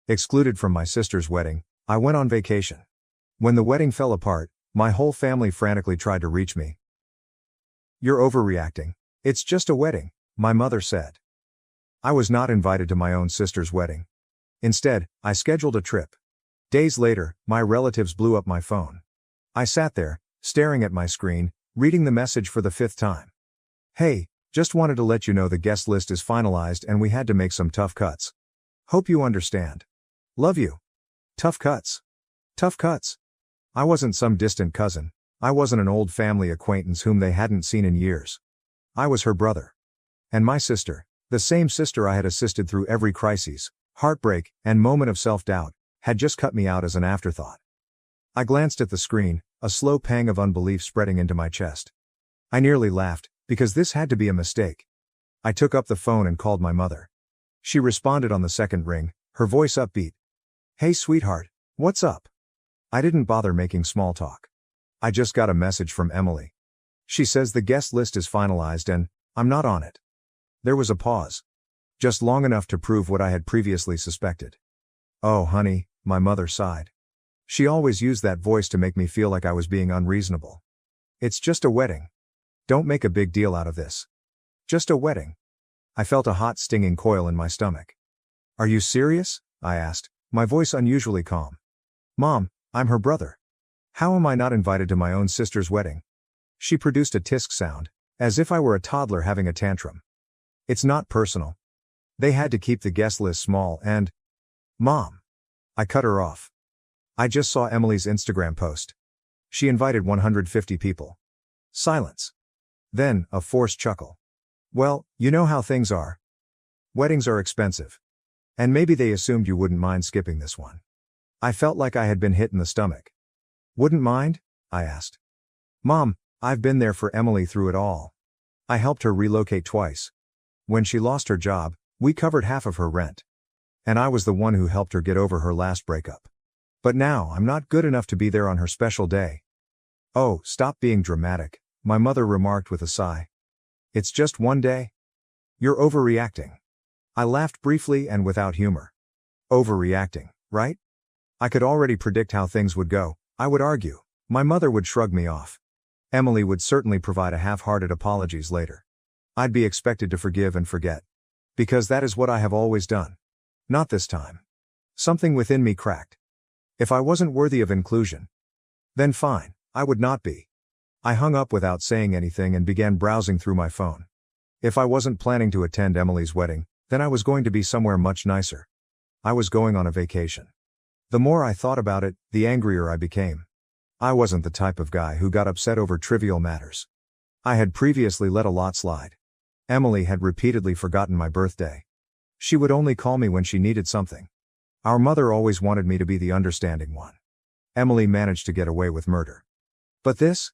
Excluded from my sister's wedding, I went on vacation. When the wedding fell apart, my whole family frantically tried to reach me. "You're overreacting. It's just a wedding," my mother said. I was not invited to my own sister's wedding. Instead, I scheduled a trip. Days later, my relatives blew up my phone. I sat there, staring at my screen, reading the message for the fifth time. "Hey, just wanted to let you know the guest list is finalized and we had to make some tough cuts. Hope you understand. Love you." Tough cuts. Tough cuts. I wasn't some distant cousin. I wasn't an old family acquaintance whom they hadn't seen in years. I was her brother. And my sister, the same sister I had assisted through every crisis, heartbreak, and moment of self-doubt, had just cut me out as an afterthought. I glanced at the screen, a slow pang of unbelief spreading into my chest. I nearly laughed, because this had to be a mistake. I took up the phone and called my mother. She responded on the second ring, her voice upbeat. "Hey sweetheart, what's up?" I didn't bother making small talk. "I just got a message from Emily. She says the guest list is finalized and I'm not on it." There was a pause. Just long enough to prove what I had previously suspected. "Oh honey," my mother sighed. She always used that voice to make me feel like I was being unreasonable. "It's just a wedding. Don't make a big deal out of this. Just a wedding." I felt a hot stinging coil in my stomach. "Are you serious?" I asked, my voice unusually calm. "Mom, I'm her brother. How am I not invited to my own sister's wedding?" She produced a tisk sound, as if I were a toddler having a tantrum. "It's not personal. They had to keep the guest list small and—" "Mom." I cut her off. "I just saw Emily's Instagram post. She invited 150 people." Silence. Then, a forced chuckle. "Well, you know how things are. Weddings are expensive. And maybe they assumed you wouldn't mind skipping this one." I felt like I had been hit in the stomach. "Wouldn't mind?" I asked. "Mom, I've been there for Emily through it all. I helped her relocate twice. When she lost her job, we covered half of her rent. And I was the one who helped her get over her last breakup. But now I'm not good enough to be there on her special day." "Oh, stop being dramatic," my mother remarked with a sigh. "It's just one day. You're overreacting." I laughed briefly and without humor. Overreacting, right? I could already predict how things would go. I would argue. My mother would shrug me off. Emily would certainly provide a half-hearted apologies later. I'd be expected to forgive and forget. Because that is what I have always done. Not this time. Something within me cracked. If I wasn't worthy of inclusion, then fine, I would not be. I hung up without saying anything and began browsing through my phone. If I wasn't planning to attend Emily's wedding, then I was going to be somewhere much nicer. I was going on a vacation. The more I thought about it, the angrier I became. I wasn't the type of guy who got upset over trivial matters. I had previously let a lot slide. Emily had repeatedly forgotten my birthday. She would only call me when she needed something. Our mother always wanted me to be the understanding one. Emily managed to get away with murder. But this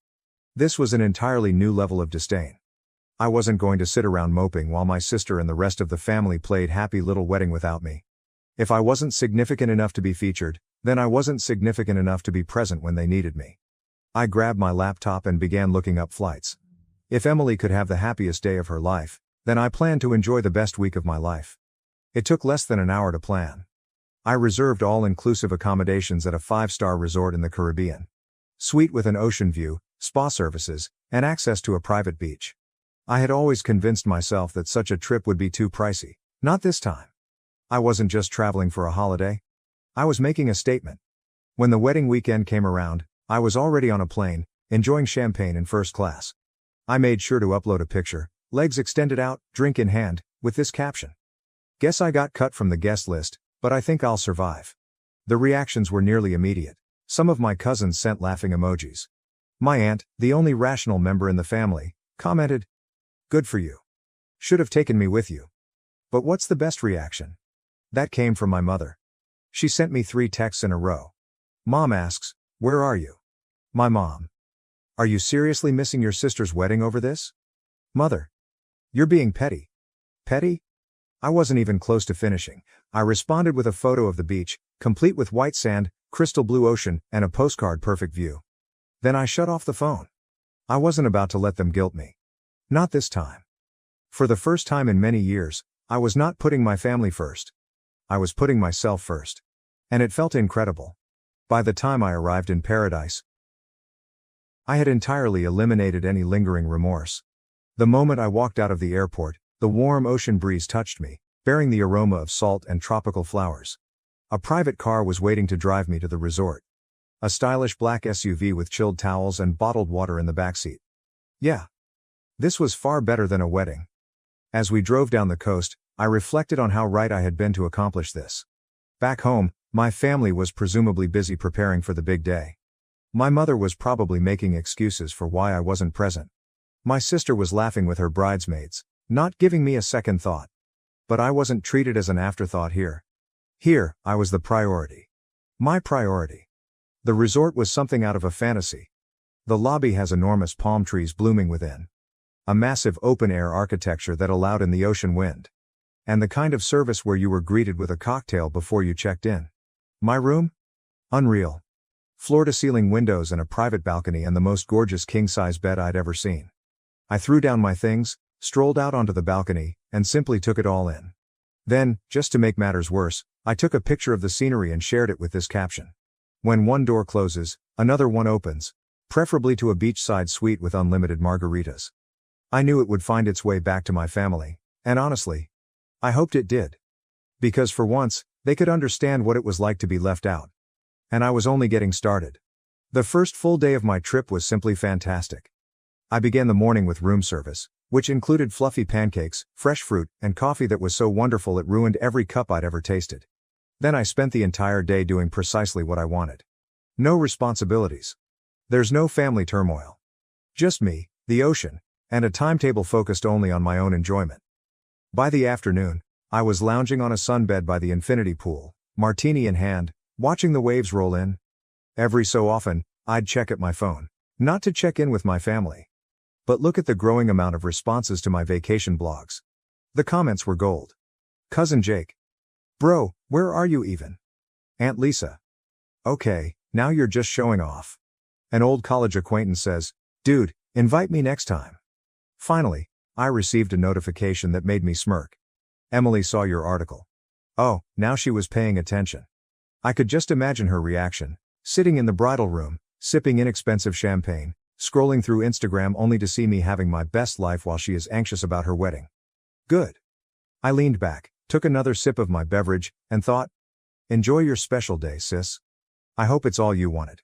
was an entirely new level of disdain. I wasn't going to sit around moping while my sister and the rest of the family played happy little wedding without me. If I wasn't significant enough to be featured, then I wasn't significant enough to be present when they needed me. I grabbed my laptop and began looking up flights. If Emily could have the happiest day of her life, then I planned to enjoy the best week of my life. It took less than an hour to plan. I reserved all-inclusive accommodations at a 5-star resort in the Caribbean. Suite with an ocean view, spa services, and access to a private beach. I had always convinced myself that such a trip would be too pricey. Not this time. I wasn't just traveling for a holiday. I was making a statement. When the wedding weekend came around, I was already on a plane, enjoying champagne in first class. I made sure to upload a picture, legs extended out, drink in hand, with this caption. "Guess I got cut from the guest list, but I think I'll survive." The reactions were nearly immediate. Some of my cousins sent laughing emojis. My aunt, the only rational member in the family, commented, "Good for you. Should have taken me with you." But what's the best reaction? That came from my mother. She sent me 3 texts in a row. Mom asks, "Where are you?" My mom. "Are you seriously missing your sister's wedding over this?" Mother. "You're being petty." Petty? I wasn't even close to finishing. I responded with a photo of the beach, complete with white sand, crystal blue ocean, and a postcard perfect view. Then I shut off the phone. I wasn't about to let them guilt me. Not this time. For the first time in many years, I was not putting my family first. I was putting myself first. And it felt incredible. By the time I arrived in paradise, I had entirely eliminated any lingering remorse. The moment I walked out of the airport, the warm ocean breeze touched me, bearing the aroma of salt and tropical flowers. A private car was waiting to drive me to the resort. A stylish black SUV with chilled towels and bottled water in the backseat. Yeah. This was far better than a wedding. As we drove down the coast, I reflected on how right I had been to accomplish this. Back home, my family was presumably busy preparing for the big day. My mother was probably making excuses for why I wasn't present. My sister was laughing with her bridesmaids, not giving me a second thought. But I wasn't treated as an afterthought here. Here, I was the priority. My priority. The resort was something out of a fantasy. The lobby has enormous palm trees blooming within. A massive open-air architecture that allowed in the ocean wind. And the kind of service where you were greeted with a cocktail before you checked in. My room? Unreal. Floor-to-ceiling windows and a private balcony and the most gorgeous king-size bed I'd ever seen. I threw down my things, strolled out onto the balcony, and simply took it all in. Then, just to make matters worse, I took a picture of the scenery and shared it with this caption. When one door closes, another one opens, preferably to a beachside suite with unlimited margaritas. I knew it would find its way back to my family, and honestly, I hoped it did. Because for once, they could understand what it was like to be left out. And I was only getting started. The first full day of my trip was simply fantastic. I began the morning with room service, which included fluffy pancakes, fresh fruit, and coffee that was so wonderful it ruined every cup I'd ever tasted. Then I spent the entire day doing precisely what I wanted. No responsibilities. There's no family turmoil. Just me, the ocean, and a timetable focused only on my own enjoyment. By the afternoon, I was lounging on a sunbed by the infinity pool, martini in hand, watching the waves roll in. Every so often, I'd check at my phone, not to check in with my family. But look at the growing amount of responses to my vacation blogs. The comments were gold. Cousin Jake. Bro, where are you even? Aunt Lisa. Okay, now you're just showing off. An old college acquaintance says, dude, invite me next time. Finally, I received a notification that made me smirk. Emily saw your article. Oh, now she was paying attention. I could just imagine her reaction, sitting in the bridal room, sipping inexpensive champagne, scrolling through Instagram only to see me having my best life while she is anxious about her wedding. Good. I leaned back, took another sip of my beverage, and thought, enjoy your special day, sis. I hope it's all you wanted.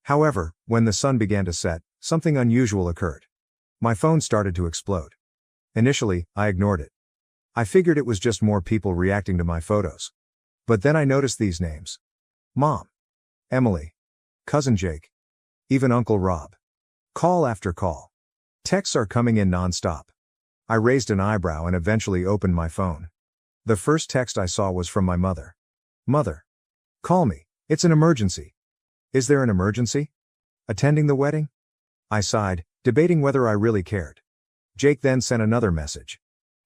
However, when the sun began to set, something unusual occurred. My phone started to explode. Initially, I ignored it. I figured it was just more people reacting to my photos. But then I noticed these names. Mom. Emily. Cousin Jake. Even Uncle Rob. Call after call. Texts are coming in non-stop. I raised an eyebrow and eventually opened my phone. The first text I saw was from my mother. Mother. Call me, it's an emergency. Is there an emergency? Attending the wedding? I sighed, debating whether I really cared. Jake then sent another message.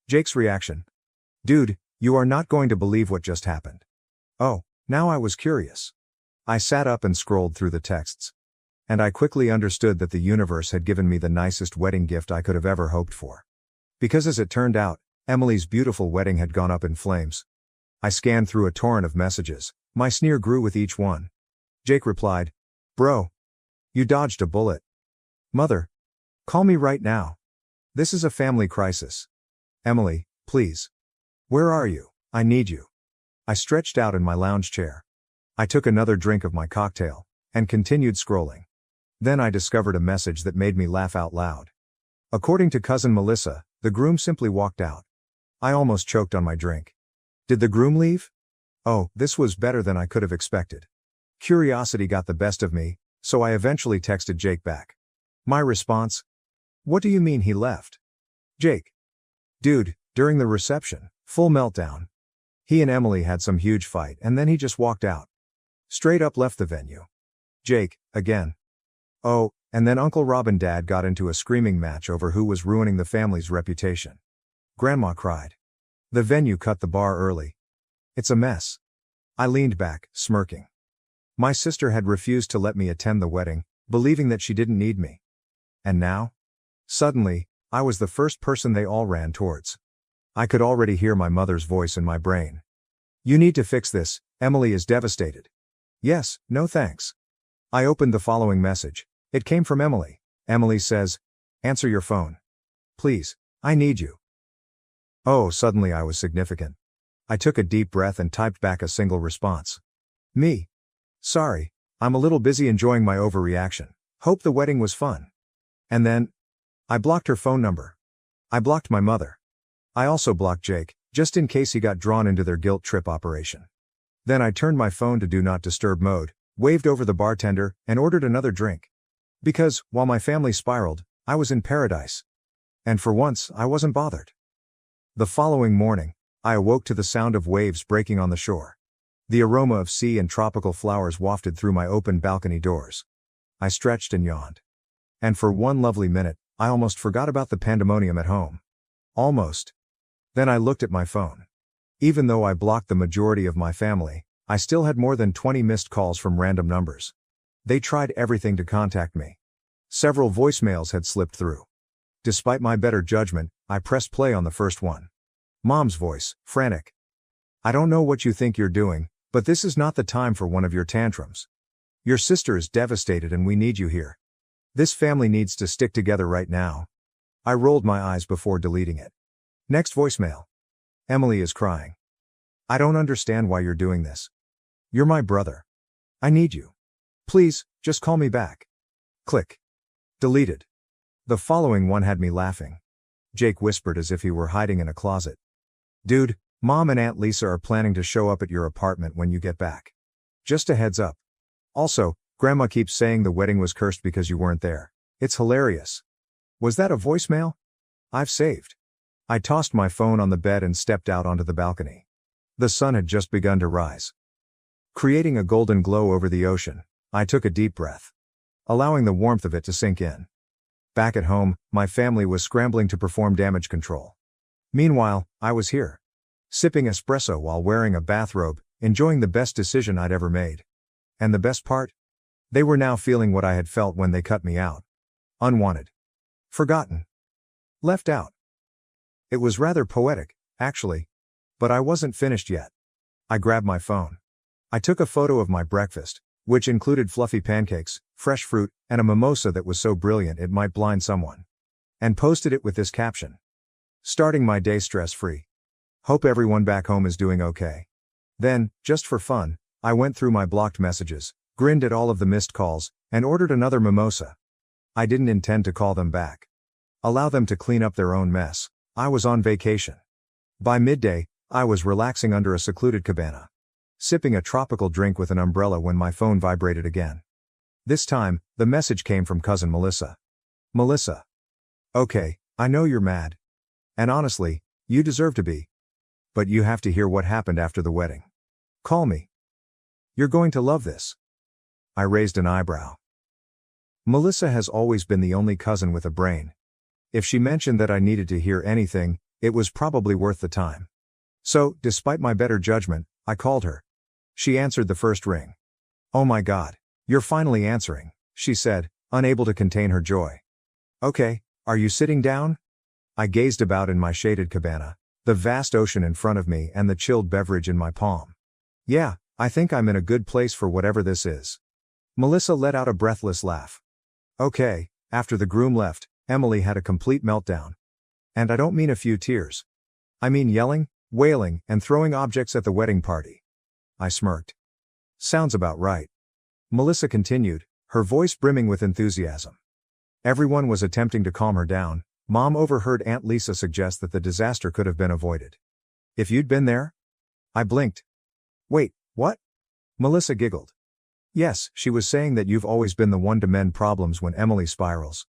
Jake's reaction. Dude, you are not going to believe what just happened. Oh, now I was curious. I sat up and scrolled through the texts. And I quickly understood that the universe had given me the nicest wedding gift I could have ever hoped for. Because as it turned out, Emily's beautiful wedding had gone up in flames. I scanned through a torrent of messages, my sneer grew with each one. Jake replied, Bro. You dodged a bullet. Mother. Call me right now. This is a family crisis. Emily, please. Where are you? I need you. I stretched out in my lounge chair. I took another drink of my cocktail, and continued scrolling. Then I discovered a message that made me laugh out loud. According to cousin Melissa, the groom simply walked out. I almost choked on my drink. Did the groom leave? Oh, this was better than I could have expected. Curiosity got the best of me, so I eventually texted Jake back. My response? What do you mean he left? Jake. Dude, during the reception, full meltdown. He and Emily had some huge fight and then he just walked out. Straight up left the venue. Jake, again. Oh, and then Uncle Rob and Dad got into a screaming match over who was ruining the family's reputation. Grandma cried. The venue cut the bar early. It's a mess. I leaned back, smirking. My sister had refused to let me attend the wedding, believing that she didn't need me. And now? Suddenly, I was the first person they all ran towards. I could already hear my mother's voice in my brain. You need to fix this, Emily is devastated. Yes, no thanks. I opened the following message. It came from Emily. Emily says, answer your phone. Please, I need you. Oh, suddenly I was significant. I took a deep breath and typed back a single response. Me. Sorry, I'm a little busy enjoying my overreaction. Hope the wedding was fun. And then, I blocked her phone number. I blocked my mother. I also blocked Jake, just in case he got drawn into their guilt trip operation. Then I turned my phone to do not disturb mode, waved over the bartender, and ordered another drink. Because, while my family spiraled, I was in paradise. And for once, I wasn't bothered. The following morning, I awoke to the sound of waves breaking on the shore. The aroma of sea and tropical flowers wafted through my open balcony doors. I stretched and yawned. And for one lovely minute, I almost forgot about the pandemonium at home. Almost. Then I looked at my phone. Even though I blocked the majority of my family, I still had more than 20 missed calls from random numbers. They tried everything to contact me. Several voicemails had slipped through. Despite my better judgment, I pressed play on the first one. Mom's voice, frantic. I don't know what you think you're doing, but this is not the time for one of your tantrums. Your sister is devastated and we need you here. This family needs to stick together right now. I rolled my eyes before deleting it. Next voicemail. Emily is crying. I don't understand why you're doing this. You're my brother. I need you. Please, just call me back. Click. Deleted. The following one had me laughing. Jake whispered as if he were hiding in a closet. Dude, Mom and Aunt Lisa are planning to show up at your apartment when you get back. Just a heads up. Also, Grandma keeps saying the wedding was cursed because you weren't there. It's hilarious. Was that a voicemail? I've saved. I tossed my phone on the bed and stepped out onto the balcony. The sun had just begun to rise. Creating a golden glow over the ocean, I took a deep breath, allowing the warmth of it to sink in. Back at home, my family was scrambling to perform damage control. Meanwhile, I was here, sipping espresso while wearing a bathrobe, enjoying the best decision I'd ever made. And the best part? They were now feeling what I had felt when they cut me out. Unwanted. Forgotten. Left out. It was rather poetic, actually. But I wasn't finished yet. I grabbed my phone. I took a photo of my breakfast, which included fluffy pancakes, fresh fruit, and a mimosa that was so brilliant it might blind someone. And posted it with this caption. Starting my day stress-free. Hope everyone back home is doing okay. Then, just for fun, I went through my blocked messages, grinned at all of the missed calls, and ordered another mimosa. I didn't intend to call them back. Allow them to clean up their own mess. I was on vacation. By midday, I was relaxing under a secluded cabana, sipping a tropical drink with an umbrella when my phone vibrated again. This time, the message came from cousin Melissa. Melissa. Okay, I know you're mad. And honestly, you deserve to be. But you have to hear what happened after the wedding. Call me. You're going to love this. I raised an eyebrow. Melissa has always been the only cousin with a brain. If she mentioned that I needed to hear anything, it was probably worth the time. So, despite my better judgment, I called her. She answered the first ring. Oh my God, you're finally answering, she said, unable to contain her joy. Okay, are you sitting down? I gazed about in my shaded cabana, the vast ocean in front of me and the chilled beverage in my palm. Yeah, I think I'm in a good place for whatever this is. Melissa let out a breathless laugh. Okay, after the groom left, Emily had a complete meltdown. And I don't mean a few tears. I mean yelling, wailing, and throwing objects at the wedding party. I smirked. Sounds about right. Melissa continued, her voice brimming with enthusiasm. Everyone was attempting to calm her down. Mom overheard Aunt Lisa suggest that the disaster could have been avoided. If you'd been there? I blinked. Wait, what? Melissa giggled. Yes, she was saying that you've always been the one to mend problems when Emily spirals.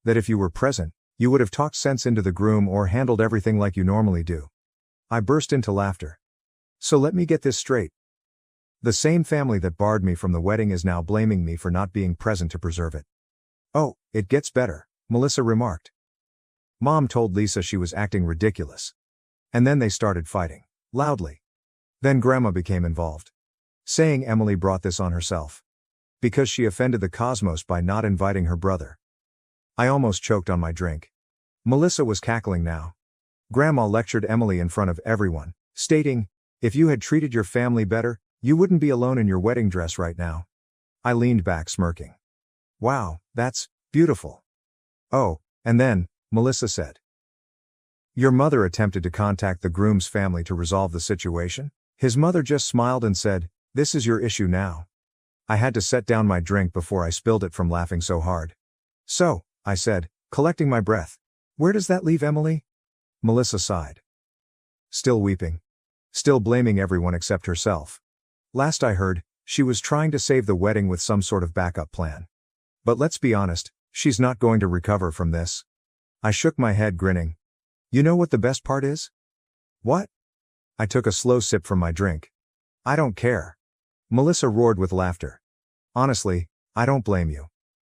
That if you were present, you would have talked sense into the groom or handled everything like you normally do. I burst into laughter. So let me get this straight. The same family that barred me from the wedding is now blaming me for not being present to preserve it. Oh, it gets better, Melissa remarked. Mom told Lisa she was acting ridiculous. And then they started fighting, loudly. Then Grandma became involved, saying Emily brought this on herself. Because she offended the cosmos by not inviting her brother. I almost choked on my drink. Melissa was cackling now. Grandma lectured Emily in front of everyone, stating, If you had treated your family better, you wouldn't be alone in your wedding dress right now. I leaned back smirking. Wow, that's beautiful. Oh, and then, Melissa said. Your mother attempted to contact the groom's family to resolve the situation? His mother just smiled and said, this is your issue now. I had to set down my drink before I spilled it from laughing so hard. So, I said, collecting my breath. Where does that leave Emily? Melissa sighed. Still weeping. Still blaming everyone except herself. Last I heard, she was trying to save the wedding with some sort of backup plan. But let's be honest, she's not going to recover from this. I shook my head grinning. You know what the best part is? What? I took a slow sip from my drink. I don't care. Melissa roared with laughter. Honestly, I don't blame you.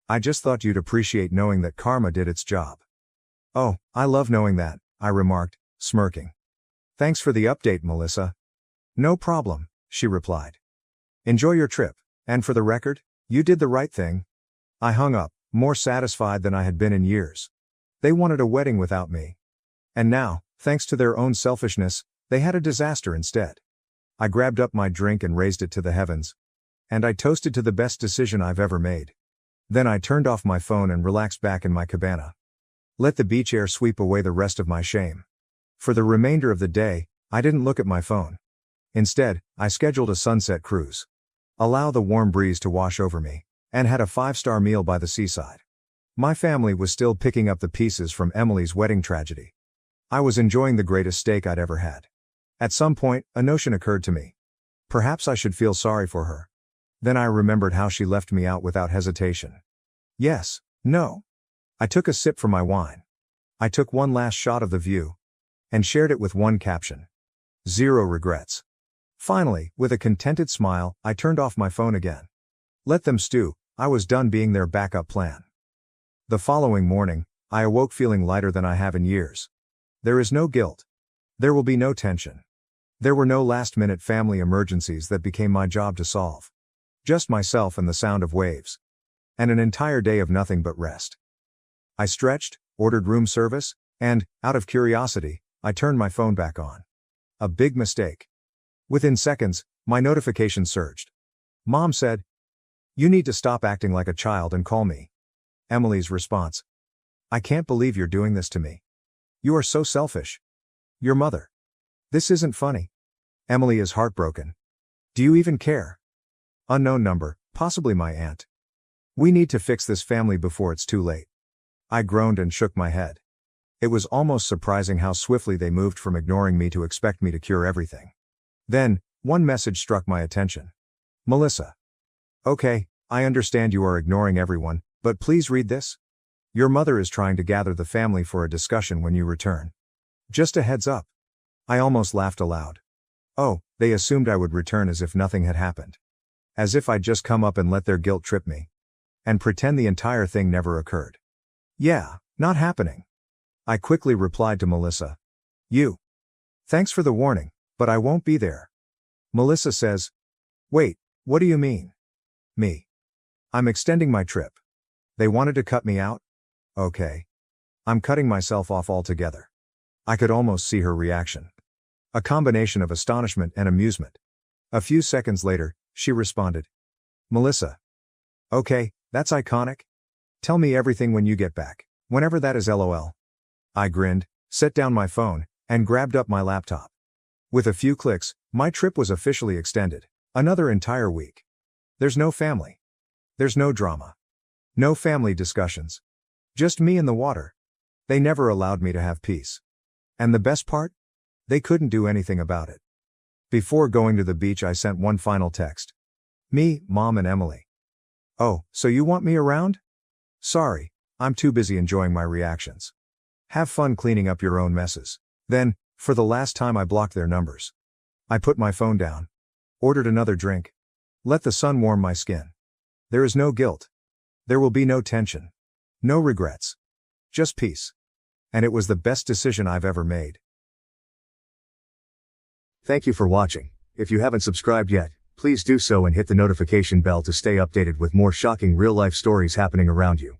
I just thought you'd appreciate knowing that karma did its job. Oh, I love knowing that, I remarked, smirking. Thanks for the update, Melissa. No problem, she replied. Enjoy your trip, and for the record, you did the right thing. I hung up, more satisfied than I had been in years. They wanted a wedding without me. And now, thanks to their own selfishness, they had a disaster instead. I grabbed up my drink and raised it to the heavens. And I toasted to the best decision I've ever made. Then I turned off my phone and relaxed back in my cabana. Let the beach air sweep away the rest of my shame. For the remainder of the day, I didn't look at my phone. Instead, I scheduled a sunset cruise. Allow the warm breeze to wash over me, and had a 5-star meal by the seaside. My family was still picking up the pieces from Emily's wedding tragedy. I was enjoying the greatest steak I'd ever had. At some point, a notion occurred to me. Perhaps I should feel sorry for her. Then I remembered how she left me out without hesitation. Yes, no. I took a sip from my wine. I took one last shot of the view. And shared it with one caption. 0 regrets. Finally, with a contented smile, I turned off my phone again. Let them stew, I was done being their backup plan. The following morning, I awoke feeling lighter than I have in years. There is no guilt. There will be no tension. There were no last-minute family emergencies that became my job to solve. Just myself and the sound of waves. And an entire day of nothing but rest. I stretched, ordered room service, and, out of curiosity, I turned my phone back on. A big mistake. Within seconds, my notification surged. Mom said, "You need to stop acting like a child and call me." Emily's response. "I can't believe you're doing this to me. You are so selfish. Your mother. This isn't funny." Emily is heartbroken. "Do you even care?" Unknown number, possibly my aunt. "We need to fix this family before it's too late." I groaned and shook my head. It was almost surprising how swiftly they moved from ignoring me to expect me to cure everything. Then, one message struck my attention. "Melissa. Okay, I understand you are ignoring everyone, but please read this. Your mother is trying to gather the family for a discussion when you return. Just a heads up." I almost laughed aloud. Oh, they assumed I would return as if nothing had happened. As if I'd just come up and let their guilt trip me. And pretend the entire thing never occurred. Yeah, not happening. I quickly replied to Melissa. Thanks for the warning, but I won't be there. Melissa says. Wait, what do you mean? Me. I'm extending my trip. They wanted to cut me out? Okay. I'm cutting myself off altogether. I could almost see her reaction. A combination of astonishment and amusement. A few seconds later, she responded. Melissa. Okay, that's iconic. Tell me everything when you get back, whenever that is LOL. I grinned, set down my phone, and grabbed up my laptop. With a few clicks, my trip was officially extended. Another entire week. There's no family. There's no drama. No family discussions. Just me and the water. They never allowed me to have peace. And the best part? They couldn't do anything about it. Before going to the beach, I sent one final text. Me, Mom, and Emily. Oh, so you want me around? Sorry, I'm too busy enjoying my reactions. Have fun cleaning up your own messes. Then, for the last time, I blocked their numbers. I put my phone down. Ordered another drink. Let the sun warm my skin. There is no guilt. There will be no tension. No regrets. Just peace. And it was the best decision I've ever made. Thank you for watching. If you haven't subscribed yet, please do so and hit the notification bell to stay updated with more shocking real-life stories happening around you.